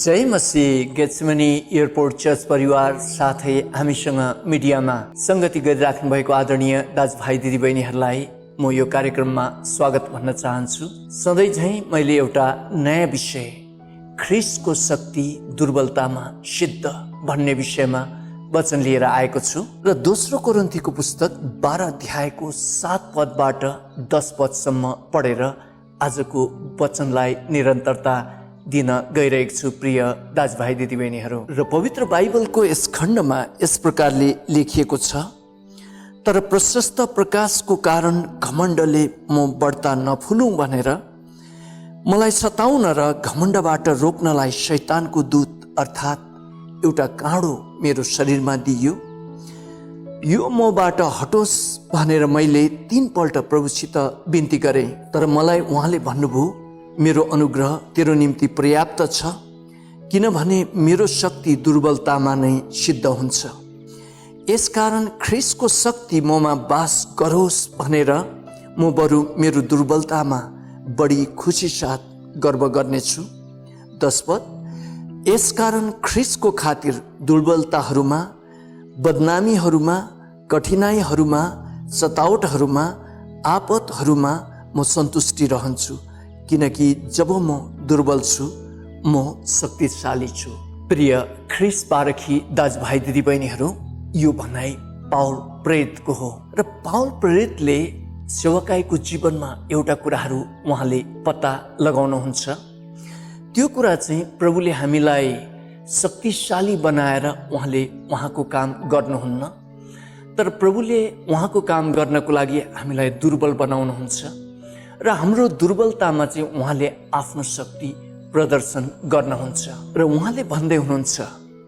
जय मसीह। गेट्समनी airport church परिवार साथै हामीसँग मिडियामा संगति गरिराख्नु भएको आदरणीय दाजुभाइ दिदीबहिनीहरूलाई म यो कार्यक्रममा स्वागत भन्न चाहन्छु। सधैँ झैँ मैले एउटा नयाँ विषय ख्रीष्टको शक्ति दुर्बलतामा सिद्ध भन्ने विषयमा वचन लिएर आएको छु र दोस्रो कोरिन्थीको पुस्तक 12 अध्यायको 7 पदबाट 10 पदसम्म पढेर आजको वचनलाई निरन्तरता दिन गइरहेको छु। प्रिय दाजुभाइ दिदीबहिनीहरू, र पवित्र बाइबलको यस खण्डमा यस प्रकारले लेखिएको छ, तर प्रशस्त प्रकाशको कारण घमण्डले म बढ्ता नफुलौँ भनेर मलाई सताउन र घमण्डबाट रोक्नलाई शैतानको दूत अर्थात् एउटा काँडो मेरो शरीरमा दिइयो। यो मबाट हटोस् भनेर मैले 3 पल्ट प्रभुसित बिन्ती गरेँ, तर मलाई उहाँले भन्नुभयो, मेरो अनुग्रह तेरो निम्ति पर्याप्त छ, किनभने मेरो शक्ति दुर्बलतामा नै सिद्ध हुन्छ। यसकारण ख्रीष्टको शक्ति ममा वास गरोस् भनेर म बरु मेरो दुर्बलतामा बढी खुसी साथ गर्व गर्नेछु। 10 पद, यसकारण ख्रीष्टको खातिर दुर्बलताहरूमा, बदनामीहरूमा, कठिनाइहरूमा, सतावटहरूमा, आपतहरूमा म सन्तुष्टि रहन्छु, किनकि जब म दुर्बल छु म शक्तिशाली छु। प्रिय ख्रीष्ट पारखी दाजुभाइ दिदीबहिनीहरू, यो भनाइ पाउल प्रेरितको हो र पाउल प्रेरितले सेवकाईको जीवनमा एउटा कुराहरू उहाँले पत्ता लगाउनुहुन्छ। त्यो कुरा चाहिँ प्रभुले हामीलाई शक्तिशाली बनाएर उहाँले उहाँको काम गर्नुहुन्न, तर प्रभुले उहाँको काम गर्नको लागि हामीलाई दुर्बल बनाउनुहुन्छ र हाम्रो दुर्बलतामा चाहिँ उहाँले आफ्नो शक्ति प्रदर्शन गर्नुहुन्छ। र उहाँले भन्दै हुनुहुन्छ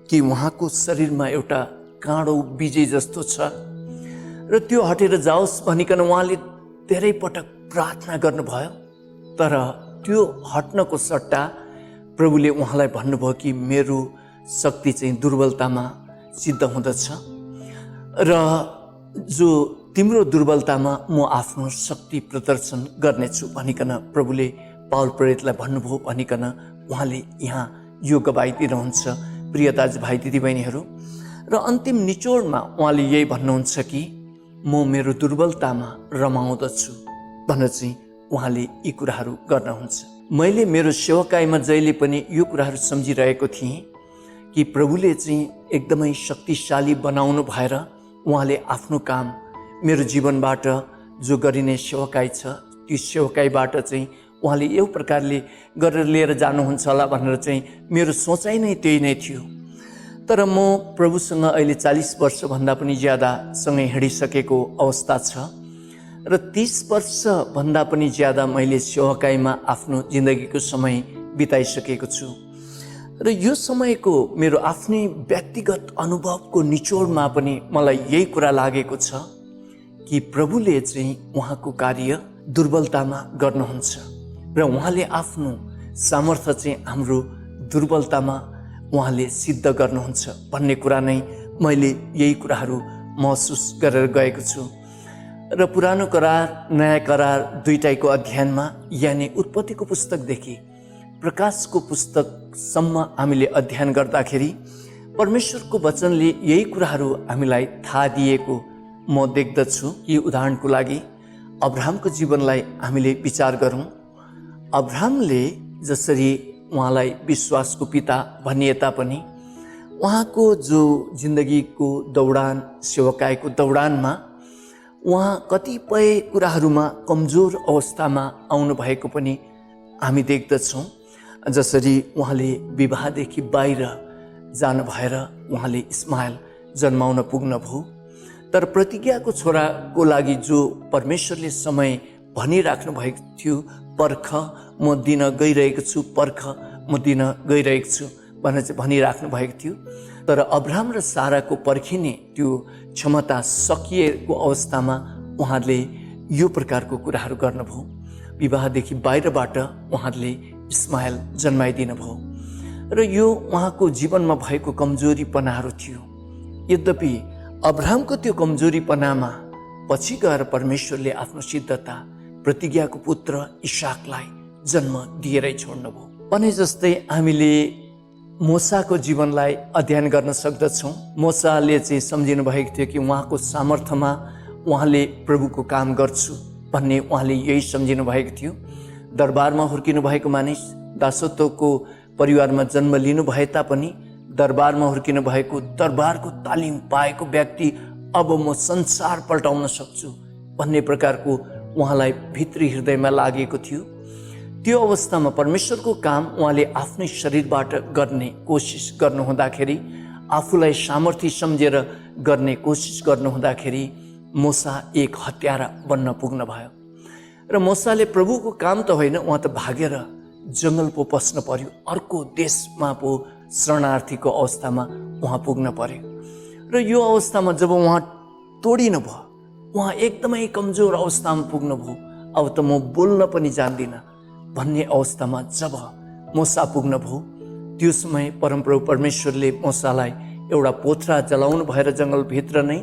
कि उहाँको शरीरमा एउटा काँडो बिजे जस्तो छ र त्यो हटेर जाओस् भनिकन उहाँले धेरै पटक प्रार्थना गर्नुभयो, तर त्यो हट्नको सट्टा प्रभुले उहाँलाई भन्नुभयो कि मेरो शक्ति चाहिँ दुर्बलतामा सिद्ध हुँदछ र जो तिम्रो दुर्बलतामा म आफ्नो शक्ति प्रदर्शन गर्नेछु भनिकन प्रभुले पाउल प्रेरितलाई भन्नुभयो भनिकन उहाँले यहाँ यो गवाई दिनुहुन्छ। प्रिय दाजुभाइ दिदीबहिनीहरू, र अन्तिम निचोडमा उहाँले यही भन्नुहुन्छ कि म मेरो दुर्बलतामा रमाउँदछु भनेर चाहिँ उहाँले यी कुराहरू गर्नुहुन्छ। मैले मेरो सेवकाईमा जहिले पनि यो कुराहरू सम्झिरहेको थिएँ कि प्रभुले चाहिँ एकदमै शक्तिशाली बनाउनु भएर उहाँले आफ्नो काम मेरो जीवनबाट जो गरिने सेवकाई छ त्यो सेवकाईबाट चाहिँ उहाँले यो प्रकारले गरेर लिएर जानुहुन्छ होला भनेर चाहिँ मेरो सोचाइ नै त्यही नै थियो। तर म प्रभुसँग अहिले 40 वर्षभन्दा पनि ज्यादा सँगै हिँडिसकेको अवस्था छ र 30 वर्षभन्दा पनि ज्यादा मैले सेवकाईमा आफ्नो जिन्दगीको समय बिताइसकेको छु र यो समयको मेरो आफ्नै व्यक्तिगत अनुभवको निचोडमा पनि मलाई यही कुरा लागेको छ कि प्रभुले चाहिँ उहाँको कार्य दुर्बलतामा गर्नुहुन्छ र उहाँले आफ्नो सामर्थ्य चाहिँ हाम्रो दुर्बलतामा उहाँले सिद्ध गर्नुहुन्छ भन्ने कुरा नै मैले यही कुराहरू महसुस गरेर गएको छु। र पुरानो करार नयाँ करार दुईटैको अध्ययनमा, यानि उत्पत्तिको पुस्तकदेखि प्रकाशको पुस्तकसम्म हामीले अध्ययन गर्दाखेरि परमेश्वरको वचनले यही कुराहरू हामीलाई थाहा दिएको म देख्दछु। कि उदाहरणको लागि अब्राहमको जीवनलाई हामीले विचार गरौँ। अब्राहमले जसरी उहाँलाई विश्वासको पिता भनिए तापनि उहाँको जो जिन्दगीको दौडान, सेवकाईको दौडानमा उहाँ कतिपय कुराहरूमा कमजोर अवस्थामा आउनु भएको पनि हामी देख्दछौँ। जसरी उहाँले विवाहदेखि बाहिर जानु भएर उहाँले इस्माइल जन्माउन पुग्नुभयो, तर प्रतिज्ञाको छोराको लागि जो परमेश्वरले समय भनिराख्नु भएको थियो, पर्ख म दिन गइरहेको छु, पर्ख म दिन गइरहेको छु भनेर चाहिँ भनिराख्नु भएको थियो। तर अब्राहम र साराको पर्खिने त्यो क्षमता सकिएको अवस्थामा उहाँले यो प्रकारको कुराहरू गर्नुभयो। विवाहदेखि बाहिरबाट उहाँले इस्माइल जन्माइदिनु भयो र यो उहाँको जीवनमा भएको कमजोरीपनाहरू थियो। यद्यपि अब्राहमको त्यो कमजोरीपनामा पछि गएर परमेश्वरले आफ्नो सिद्धता प्रतिज्ञाको पुत्र इसाकलाई जन्म दिएरै छोड्नुभयो। भने जस्तै हामीले मोसाको जीवनलाई अध्ययन गर्न सक्दछौँ। मोसाले चाहिँ सम्झिनु भएको थियो कि उहाँको सामर्थ्यमा उहाँले प्रभुको काम गर्छु भन्ने उहाँले यही सम्झिनु भएको थियो। दरबारमा हुर्किनु भएको मानिस, दासत्वको परिवारमा जन्म लिनु भए तापनि दरबारमा हुर्किनु भएको, दरबारको तालिम पाएको व्यक्ति अब म संसार पल्टाउन सक्छु भन्ने प्रकारको उहाँलाई भित्री हृदयमा लागेको थियो। त्यो अवस्थामा परमेश्वरको काम उहाँले आफ्नै शरीरबाट गर्ने कोसिस गर्नुहुँदाखेरि, आफूलाई सामर्थ्य सम्झेर गर्ने कोसिस गर्नुहुँदाखेरि मोसा एक हत्यारा बन्न पुग्न भयो। र मोसाले प्रभुको काम त होइन, उहाँ त भागेर जङ्गल पो पस्न पर्यो, अर्को देशमा पो शरणार्थीको अवस्थामा उहाँ पुग्न पर्यो। र यो अवस्थामा जब उहाँ तोडिनु भयो, उहाँ एकदमै कमजोर अवस्थामा पुग्नुभयो। अब त म बोल्न पनि जान्दिनँ भन्ने अवस्थामा जब मोसा पुग्नुभयो, त्यो समय परमप्रभु परमेश्वरले मोसालाई एउटा पोथ्रा जलाउनु भएर जङ्गलभित्र नै,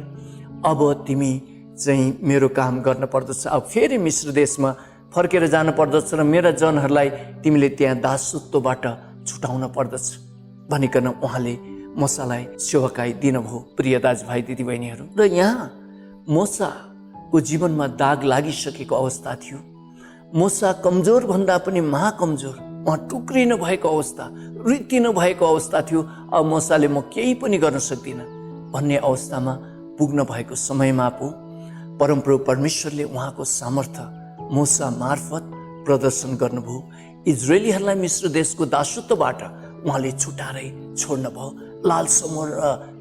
अब तिमी चाहिँ मेरो काम गर्न पर्दछ, अब फेरि मिश्र देशमा फर्केर जानु पर्दछ र मेरा जनहरूलाई तिमीले त्यहाँ दासत्वबाट छुटाउन पर्दछ भनिकन उहाँले मोसालाई सेवकाई दिनुभयो। प्रिय दाजुभाइ दिदीबहिनीहरू, र यहाँ मोसाको जीवनमा दाग लागिसकेको अवस्था थियो। मोसा कमजोर भन्दा पनि महाकमजोर, उहाँ टुक्रिनु भएको अवस्था, रित्तिनु भएको अवस्था थियो। अब मोसाले म केही पनि गर्न सक्दिनँ भन्ने अवस्थामा पुग्न भएको समयमा पो परमप्रभु परमेश्वरले उहाँको सामर्थ्य मोसा मार्फत प्रदर्शन गर्नुभयो। इजरायलीहरूलाई मिश्र देशको दासत्वबाट उहाँले छुटाएरै छोड्नुभयो, लाल समुद्र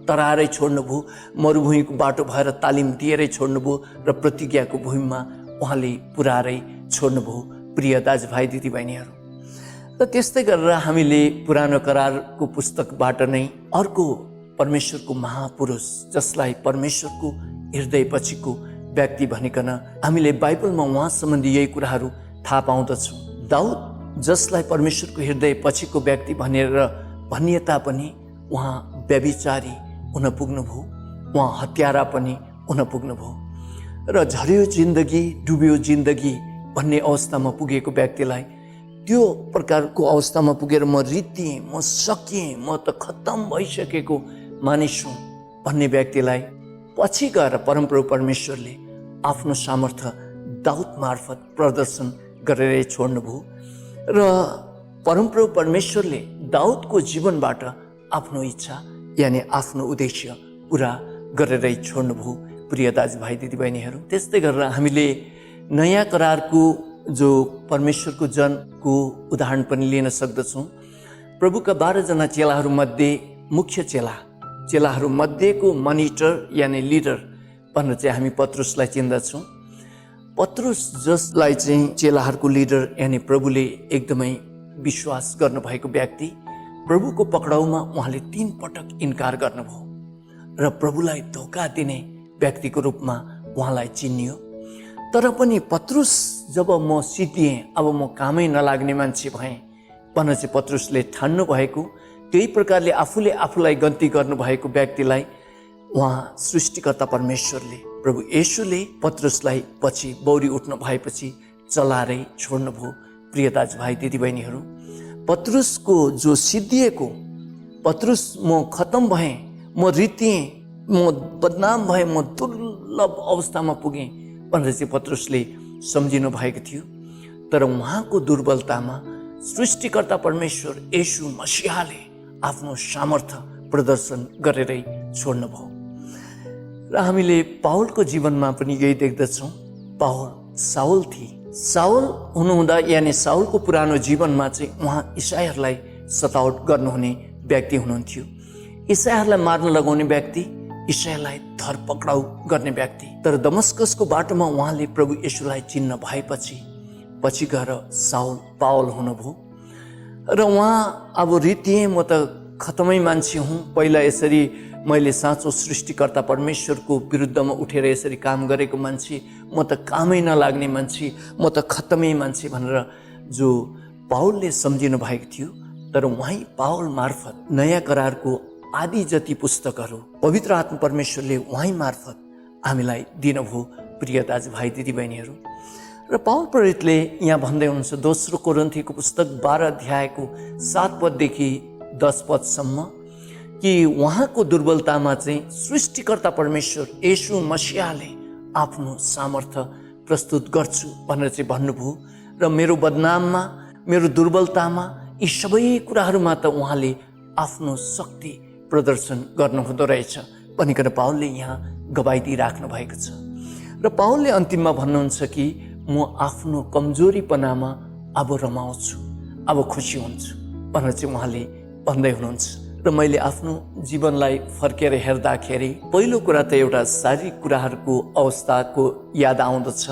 तराएरै छोड्नुभयो, मरुभूमिको बाटो भएर तालिम दिएरै छोड्नुभयो र प्रतिज्ञाको भूमिमा उहाँले पुर्याएरै छोड्नुभयो। प्रिय दाजुभाइ दिदीबहिनीहरू, र त्यस्तै गरेर हामीले पुरानो करारको पुस्तकबाट नै अर्को परमेश्वरको महापुरुष, जसलाई परमेश्वरको हृदय पछिको व्यक्ति भनिकन हामीले बाइबलमा उहाँ सम्बन्धी यही कुराहरू थाहा पाउँदछौँ। दाउद, जसलाई परमेश्वरको हृदय पछिको व्यक्ति भनेर भनिए तापनि उहाँ व्यभिचारी हुन पुग्नुभयो, उहाँ हत्यारा पनि हुन पुग्नुभयो र झर्यो जिन्दगी, डुब्यो जिन्दगी भन्ने अवस्थामा पुगेको व्यक्तिलाई, त्यो प्रकारको अवस्थामा पुगेर म रित्तिएँ, म सकिएँ, म त खत्तम भइसकेको मानिस हुँ भन्ने व्यक्तिलाई पछि गएर परमप्रभु परमेश्वरले आफ्नो सामर्थ्य दाउद मार्फत प्रदर्शन गरेर छोड्नुभयो र परमप्रभु परमेश्वरले दाउदको जीवनबाट आफ्नो इच्छा यानि आफ्नो उद्देश्य पुरा गरेरै छोड्नुभयो। प्रिय दाजुभाइ दिदीबहिनीहरू, त्यस्तै गरेर हामीले नयाँ करारको जो परमेश्वरको जनको उदाहरण पनि लिन सक्दछौँ। प्रभुका 12 जना चेलाहरूमध्ये मुख्य चेलाहरूमध्येको मनिटर यानि लिडर भनेर चाहिँ हामी पत्रुसलाई चिन्दछौँ। पत्रुस, जसलाई चाहिँ चेलाहरूको लिडर यानि प्रभुले एकदमै विश्वास गर्नुभएको व्यक्ति, प्रभुको पक्राउमा उहाँले 3 पटक इन्कार गर्नुभयो र प्रभुलाई धोका दिने व्यक्तिको रूपमा उहाँलाई चिनियो। तर पनि पत्रुस, जब म सिद्धिएँ, अब म कामै नलाग्ने मान्छे भएँ भनेर चाहिँ पत्रुसले ठान्नु भएको, त्यही प्रकारले आफूलाई गन्ती गर्नुभएको व्यक्तिलाई उहाँ सृष्टिकर्ता परमेश्वरले, प्रभु येशूले पत्रुसलाई पछि बौरी उठ्नु भएपछि चलाएरै छोड्नुभयो। प्रिय दाजुभाइ दिदीबहिनीहरू, पत्रुसको जो सिद्धिएको, पत्रुस म खत्तम भएँ, म रित्तिएँ, म बदनाम भएँ, म दुर्लभ अवस्थामा पुगेँ भनेर चाहिँ पत्रुसले सम्झिनु भएको थियो। तर उहाँको दुर्बलतामा सृष्टिकर्ता परमेश्वर येशू मसीहले आफ्नो सामर्थ्य प्रदर्शन गरेरै छोड्नुभयो। र हामीले पावलको जीवनमा पनि यही देख्दछौँ। पावल साउल थिए। साउल हुनुहुँदा यानि साउलको पुरानो जीवनमा चाहिँ उहाँ इसाईहरूलाई सतावट गर्नुहुने व्यक्ति हुनुहुन्थ्यो। इसाईहरूलाई मार्न लगाउने व्यक्ति, इसाईलाई धरपक्राउ गर्ने व्यक्ति। तर दमस्कसको बाटोमा उहाँले प्रभु येशूलाई चिन्न भएपछि गएर साउल पावल हुनुभयो र उहाँ अब रित्तिएँ, म त खतमै मान्छे हुँ, पहिला यसरी मैले साँचो सृष्टिकर्ता परमेश्वरको विरुद्धमा उठेर यसरी काम गरेको मान्छे, म त कामै नलाग्ने मान्छे, म त खत्तमै मान्छे भनेर जो पावलले सम्झिनु भएको थियो। तर उहाँ पावल मार्फत नयाँ करारको आदि जति पुस्तकहरू पवित्र आत्मा परमेश्वरले उहाँ मार्फत हामीलाई दिनुभयो। प्रिय दाजुभाइ दिदीबहिनीहरू, र पावल प्रेरितले यहाँ भन्दै हुनुहुन्छ, दोस्रो कोरिन्थीको पुस्तक 12 अध्यायको 7 पददेखि 10 पदसम्म कि उहाँको दुर्बलतामा चाहिँ सृष्टिकर्ता परमेश्वर येशू मसीहले आफ्नो सामर्थ्य प्रस्तुत गर्छु भनेर चाहिँ भन्नुभयो र मेरो बदनाममा, मेरो दुर्बलतामा, यी सबै कुराहरूमा त उहाँले आफ्नो शक्ति प्रदर्शन गर्नुहुँदो रहेछ भनिकन पावलले यहाँ गवाई दिइराख्नु भएको छ। र पावलले अन्तिममा भन्नुहुन्छ कि म आफ्नो कमजोरीपनामा अब रमाउँछु, अब खुसी हुन्छु भनेर चाहिँ उहाँले भन्दै हुनुहुन्छ। र मैले आफ्नो जीवनलाई फर्केर हेर्दाखेरि पहिलो कुरा त एउटा शारीरिक कुराहरूको अवस्थाको याद आउँदछ।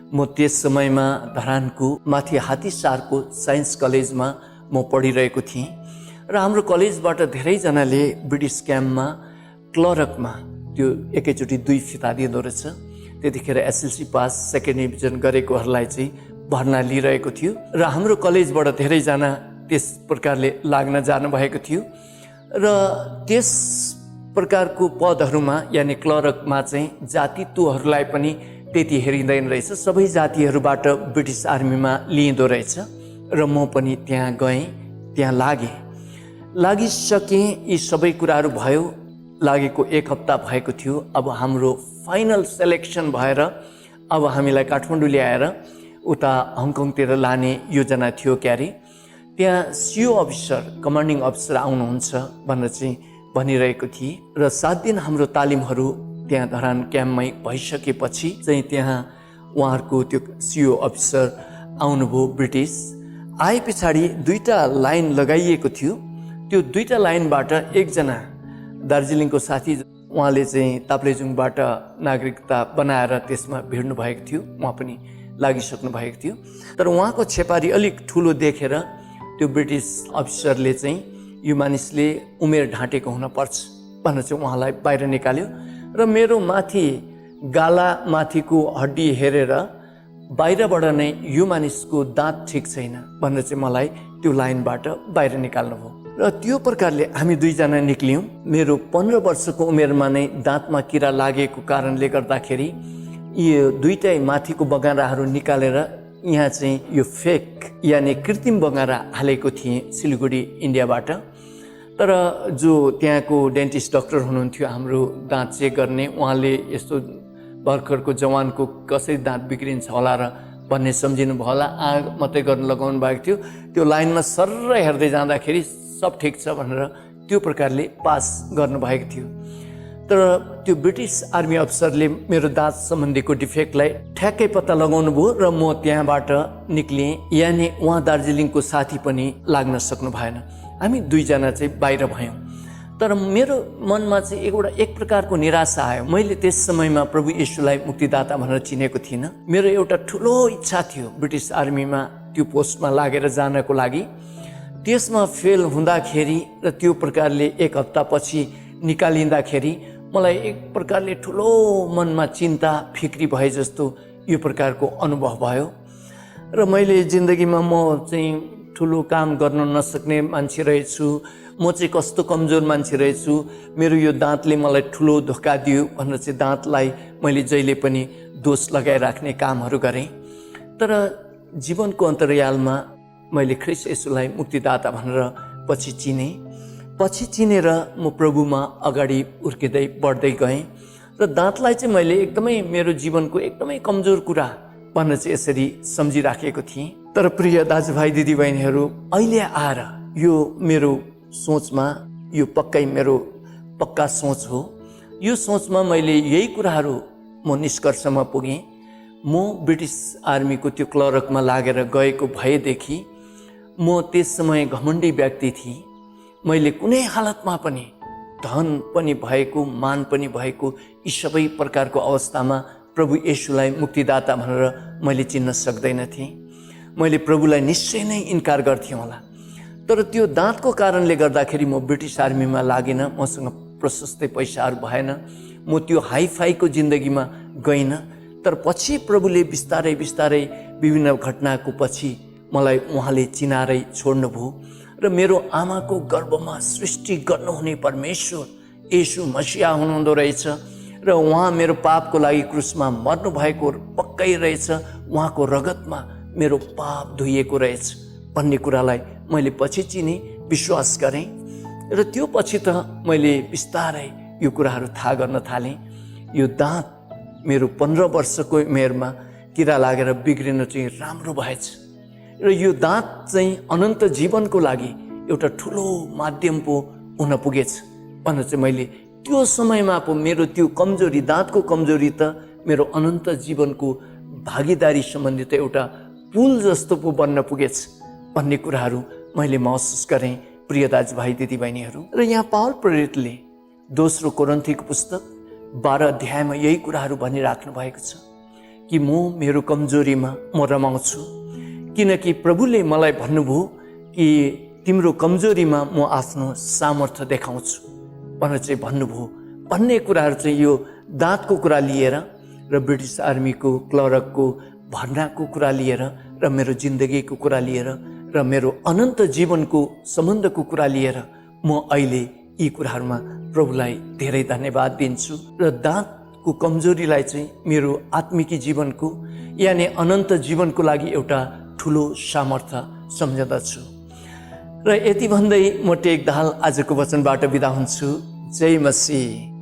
म त्यस समयमा धरानको माथि हात्तीसारको साइन्स कलेजमा म पढिरहेको थिएँ र हाम्रो कलेजबाट धेरैजनाले ब्रिटिस क्याम्पमा क्लर्कमा त्यो एकैचोटि 2 फिता दिँदो रहेछ। त्यतिखेर एसएलसी पास सेकेन्ड डिभिजन गरेकोहरूलाई चाहिँ भर्ना लिइरहेको थियो र हाम्रो कलेजबाट धेरैजना त्यस प्रकारले लाग्न जानुभएको थियो र त्यस प्रकारको पदहरूमा यानि क्लर्कमा चाहिँ जातित्वहरूलाई पनि त्यति हेरिँदैन रहेछ। सबै जातिहरूबाट ब्रिटिस आर्मीमा लिइँदो रहेछ र म पनि त्यहाँ गएँ, त्यहाँ लागिसकेँ। यी सबै कुराहरू भयो, लागेको 1 हप्ता भएको थियो। अब हाम्रो फाइनल सेलेक्सन भएर अब हामीलाई काठमाडौँ ल्याएर उता हङकङतिर लाने योजना थियो क्यारे। त्यहाँ सिओ अफिसर, कमान्डिङ अफिसर आउनुहुन्छ भनेर चाहिँ भनिरहेको थिए र 7 दिन हाम्रो तालिमहरू त्यहाँ धरान क्याम्पमै भइसकेपछि चाहिँ त्यहाँ उहाँहरूको त्यो सिओ अफिसर आउनुभयो ब्रिटिस। आए पछाडि 2टा लाइन लगाइएको थियो। त्यो 2टा लाइनबाट एकजना दार्जिलिङको साथी, उहाँले चाहिँ ताप्लेजुङबाट नागरिकता बनाएर त्यसमा भिड्नु भएको थियो, उहाँ पनि लागिसक्नु भएको थियो। तर उहाँको छेपारी अलिक ठुलो देखेर त्यो ब्रिटिस अफिसरले चाहिँ यो मानिसले उमेर ढाँटेको हुनपर्छ भनेर चाहिँ उहाँलाई बाहिर निकाल्यो र मेरो माथि गाला माथिको हड्डी हेरेर बाहिरबाट नै यो मानिसको दाँत ठिक छैन भनेर चाहिँ मलाई त्यो लाइनबाट बाहिर निकाल्नुभयो। र त्यो प्रकारले हामी 2 जना निक्ल्यौँ। मेरो 15 वर्षको उमेरमा नै दाँतमा किरा लागेको कारणले गर्दाखेरि यो 2टै माथिको बगाराहरू निकालेर यहाँ चाहिँ यो फेक यानि कृत्रिम बगारा हालेको थिएँ सिलगढी इन्डियाबाट। तर जो त्यहाँको डेन्टिस्ट डाक्टर हुनुहुन्थ्यो हाम्रो दाँत चेक गर्ने, उहाँले यस्तो भर्खरको जवानको कसरी दाँत बिग्रिन्छ होला र भन्ने सम्झिनु भयो होला, मात्रै गर्न लगाउनु भएको थियो। त्यो लाइनमा सर्र हेर्दै जाँदाखेरि सब ठिक छ भनेर त्यो प्रकारले पास गर्नुभएको थियो। तर त्यो ब्रिटिस आर्मी अफिसरले मेरो दाँत सम्बन्धीको डिफेक्टलाई ठ्याक्कै पत्ता लगाउनु भयो र म त्यहाँबाट निक्लिएँ। यानि उहाँ दार्जिलिङको साथी पनि लाग्न सक्नु भएन। हामी 2 जना चाहिँ बाहिर भयौँ। तर मेरो मनमा चाहिँ एक प्रकारको निराशा आयो। मैले त्यस समयमा प्रभु येशूलाई मुक्तिदाता भनेर चिनेको थिइनँ। मेरो एउटा ठुलो इच्छा थियो ब्रिटिस आर्मीमा त्यो पोस्टमा लागेर जानको लागि। त्यसमा फेल हुँदाखेरि र त्यो प्रकारले 1 हप्तापछि निकालिँदाखेरि मलाई एक प्रकारले ठुलो मनमा चिन्ता फिक्री भए जस्तो यो प्रकारको अनुभव भयो। र मैले जिन्दगीमा म चाहिँ ठुलो काम गर्न नसक्ने मान्छे रहेछु, म चाहिँ कस्तो कमजोर मान्छे रहेछु, मेरो यो दाँतले मलाई ठुलो धोका दियो भनेर चाहिँ दाँतलाई मैले जहिले पनि दोष लगाइराख्ने कामहरू गरेँ। तर जीवनको अन्तर्यालमा मैले ख्रीष्ट येशूलाई मुक्तिदाता भनेर पछि चिनेर म प्रभुमा अगाडि उर्किँदै बढ्दै गएँ। र दाँतलाई चाहिँ मैले एकदमै मेरो जीवनको एकदमै कमजोर कुरा भनेर चाहिँ यसरी सम्झिराखेको थिएँ। तर प्रिय दाजुभाइ दिदीबहिनीहरू, अहिले आएर यो मेरो सोचमा, यो पक्का सोच हो। यो सोचमा मैले यही कुराहरू म निष्कर्षमा पुगेँ। म ब्रिटिस आर्मीको त्यो क्लर्कमा लागेर गएको भएदेखि म त्यस समय घमण्डी व्यक्ति थिएँ। मैले कुनै हालतमा पनि धन पनि भएको, मान पनि भएको, यी सबै प्रकारको अवस्थामा प्रभु येशूलाई मुक्तिदाता भनेर मैले चिन्न सक्दैन थिएँ। मैले प्रभुलाई निश्चय नै इन्कार गर्थेँ होला। तर त्यो दाँतको कारणले गर्दाखेरि म ब्रिटिस आर्मीमा लागिनँ। मसँग प्रशस्तै पैसाहरू भएन, म त्यो हाइफाईको जिन्दगीमा गइनँ। तर पछि प्रभुले बिस्तारै विभिन्न घटनाको पछि मलाई उहाँले चिनारै छोड्नुभयो र मेरो आमाको गर्भमा सृष्टि गर्नुहुने परमेश्वर येशू मसीहा हुनुहुँदो रहेछ र उहाँ मेरो पापको लागि क्रुसमा मर्नु भएको पक्कै रहेछ, उहाँको रगतमा मेरो पाप धोइएको रहेछ भन्ने कुरालाई मैले पछि चिने। विश्वास गरेँ र त्यो पछि त मैले बिस्तारै यो कुराहरू थाहा गर्न थालेँ। यो दाँत मेरो 15 वर्षको उमेरमा किरा लागेर बिग्रिन चाहिँ राम्रो भएछ र यो दाँत चाहिँ अनन्त जीवनको लागि एउटा ठुलो माध्यम पो हुन पुगेछ भनेर चाहिँ मैले त्यो समयमा पो मेरो त्यो कमजोरी, दाँतको कमजोरी त मेरो अनन्त जीवनको भागीदारी सम्बन्धित एउटा पुल जस्तो पो बन्न पुगेछ भन्ने कुराहरू मैले महसुस गरेँ। प्रिय दाजुभाइ दिदीबहिनीहरू, र यहाँ पावल प्रेरितले दोस्रो कोरिन्थीको पुस्तक 12 अध्यायमा यही कुराहरू भनिराख्नु भएको छ कि म मेरो कमजोरीमा म रमाउँछु, किनकि प्रभुले मलाई भन्नुभयो कि तिम्रो कमजोरीमा म आफ्नो सामर्थ्य देखाउँछु भनेर चाहिँ भन्नुभयो भन्ने कुराहरू चाहिँ यो दाँतको कुरा लिएर र ब्रिटिस आर्मीको क्लर्कको भर्नाको कुरा लिएर र मेरो जिन्दगीको कुरा लिएर र मेरो अनन्त जीवनको सम्बन्धको कुरा लिएर म अहिले यी कुराहरूमा प्रभुलाई धेरै धन्यवाद दिन्छु र दाँतको कमजोरीलाई चाहिँ मेरो आत्मिकी जीवनको यानि अनन्त जीवनको लागि एउटा ठुलो सामर्थ्य सम्झदछु। र यति भन्दै म टेकदाल आजको वचनबाट बिदा हुन्छु। जय मसीह।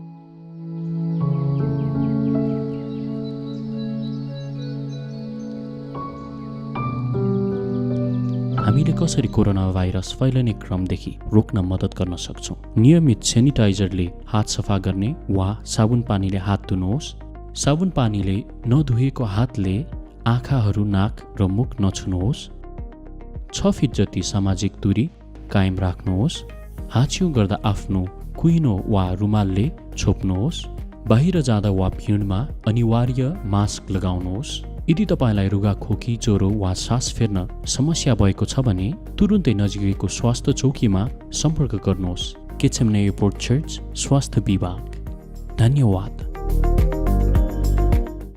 हामीले कसरी कोरोना भाइरस फैलिने क्रमदेखि रोक्न मद्दत गर्न सक्छौँ? नियमित सेनिटाइजरले हात सफा गर्ने वा साबुन पानीले हात धुनुहोस्। साबुन पानीले नधुएको हातले आँखाहरू, नाक र मुख नछुनुहोस्। 6 फिट जति सामाजिक दूरी कायम राख्नुहोस्। हाछिउ गर्दा आफ्नो कुइनो वा रुमालले छोप्नुहोस्। बाहिर जाँदा वा भिडमा अनिवार्य मास्क लगाउनुहोस्। यदि तपाईँलाई रुगाखोकी, ज्वरो वा सास फेर्न समस्या भएको छ भने तुरुन्तै नजिकैको स्वास्थ्य चौकीमा सम्पर्क गर्नुहोस्। केचेमने एयरपोर्ट चर्च स्वास्थ्य विभाग। धन्यवाद।